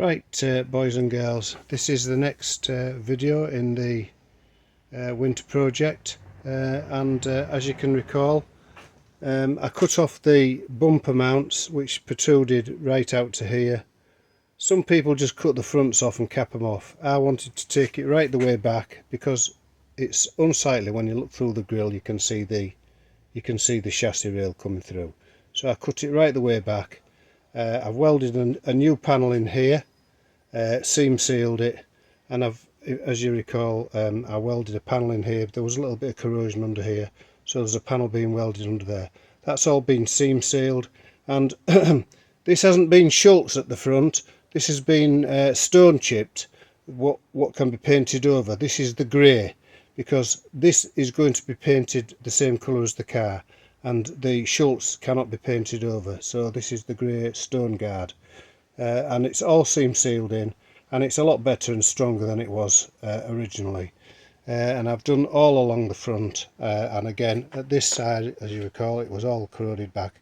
Right, boys and girls, this is the next video in the winter project, and as you can recall, I cut off the bumper mounts which protruded right out to here. Some people just cut the fronts off and cap them off. I wanted to take it right the way back because it's unsightly. When you look through the grille you can see the chassis rail coming through, so I cut it right the way back. I've welded a new panel in here, seam sealed it, and as you recall, I welded a panel in here. There was a little bit of corrosion under here, so there's a panel being welded under there. That's all been seam sealed, and this hasn't been Schultz at the front. This has been stone chipped, what can be painted over. This is the grey, because this is going to be painted the same colour as the car, and the Schultz cannot be painted over, so this is the grey stone guard. And it's all seam sealed in, and it's a lot better and stronger than it was originally. And I've done all along the front, and again at this side, as you recall, it was all corroded back,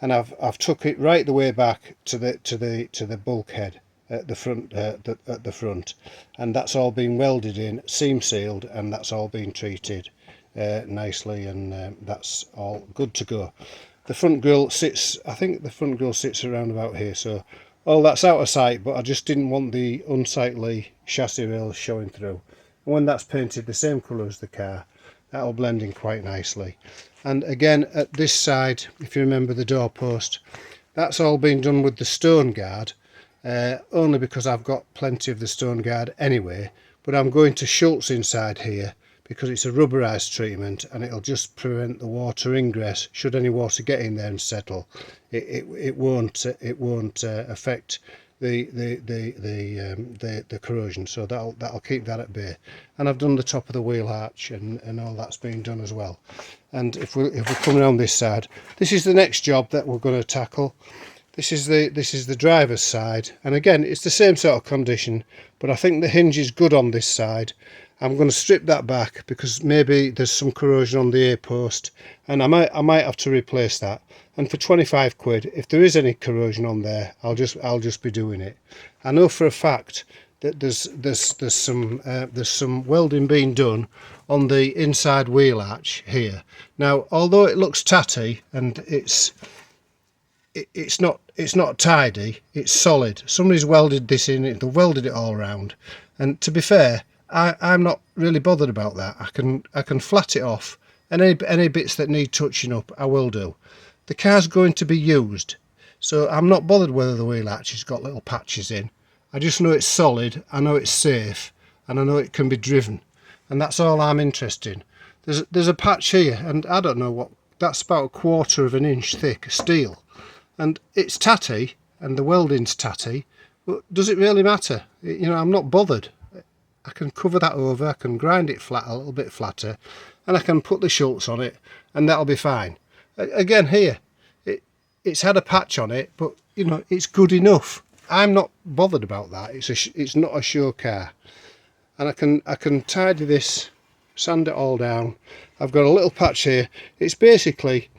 and I've took it right the way back to the bulkhead at the front, at the front, and that's all been welded in, seam sealed, and that's all been treated nicely, and that's all good to go. The front grille sits, I think the front grille sits around about here, so all that's out of sight, but I just didn't want the unsightly chassis rails showing through. And when that's painted the same colour as the car, that'll blend in quite nicely. And again at this side, if you remember the door post, that's all been done with the stone guard, only because I've got plenty of the stone guard anyway, but I'm going to Schultz inside here because it's a rubberized treatment, and it'll just prevent the water ingress. Should any water get in there and settle, it won't affect the corrosion, so that'll keep that at bay. And I've done the top of the wheel arch, and all that's been done as well. And if we come around this side, this is the next job that we're going to tackle. This is the driver's side, and again it's the same sort of condition, but I think the hinge is good on this side. I'm going to strip that back because maybe there's some corrosion on the A post, and I might have to replace that. And for 25 quid, if there is any corrosion on there, I'll just be doing it. I know for a fact that there's some welding being done on the inside wheel arch here. Now, although it looks tatty and it's not tidy, it's solid. Somebody's welded this in, they've welded it all around, and to be fair, I'm not really bothered about that. I can flat it off, and any bits that need touching up I will do. The car's going to be used, so I'm not bothered whether the wheel arch has got little patches in. I just know it's solid, I know it's safe, and I know it can be driven, and that's all I'm interested in. There's a patch here, and I don't know what that's about, 1/4 of an inch thick steel, and it's tatty, and the welding's tatty, but does it really matter? You know, I'm not bothered. I can cover that over, I can grind it flat, a little bit flatter, and I can put the Schultz on it, and that'll be fine. Again here, it's had a patch on it, but you know, it's good enough. I'm not bothered about that. It's not a show car, and I can tidy this, sand it all down. I've got a little patch here. It's basically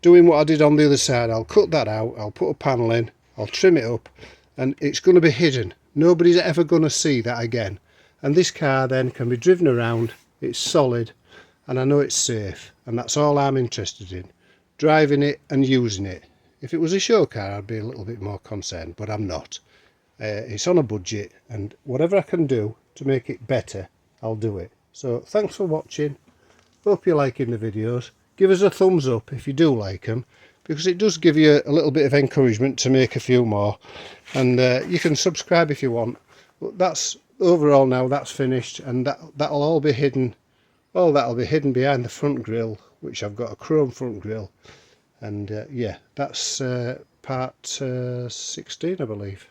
doing what I did on the other side. I'll cut that out, I'll put a panel in, I'll trim it up, and it's going to be hidden. Nobody's ever going to see that again. And this car then can be driven around, it's solid, and I know it's safe, and that's all I'm interested in, driving it and using it. If it was a show car I'd be a little bit more concerned, but I'm not. It's on a budget, and whatever I can do to make it better, I'll do it. So thanks for watching, hope you're liking the videos. Give us a thumbs up if you do like them, because it does give you a little bit of encouragement to make a few more, and you can subscribe if you want. But that's overall now, that's finished, and that'll all be hidden. All that'll be hidden behind the front grille, which I've got a chrome front grille, and yeah, that's part 16, I believe.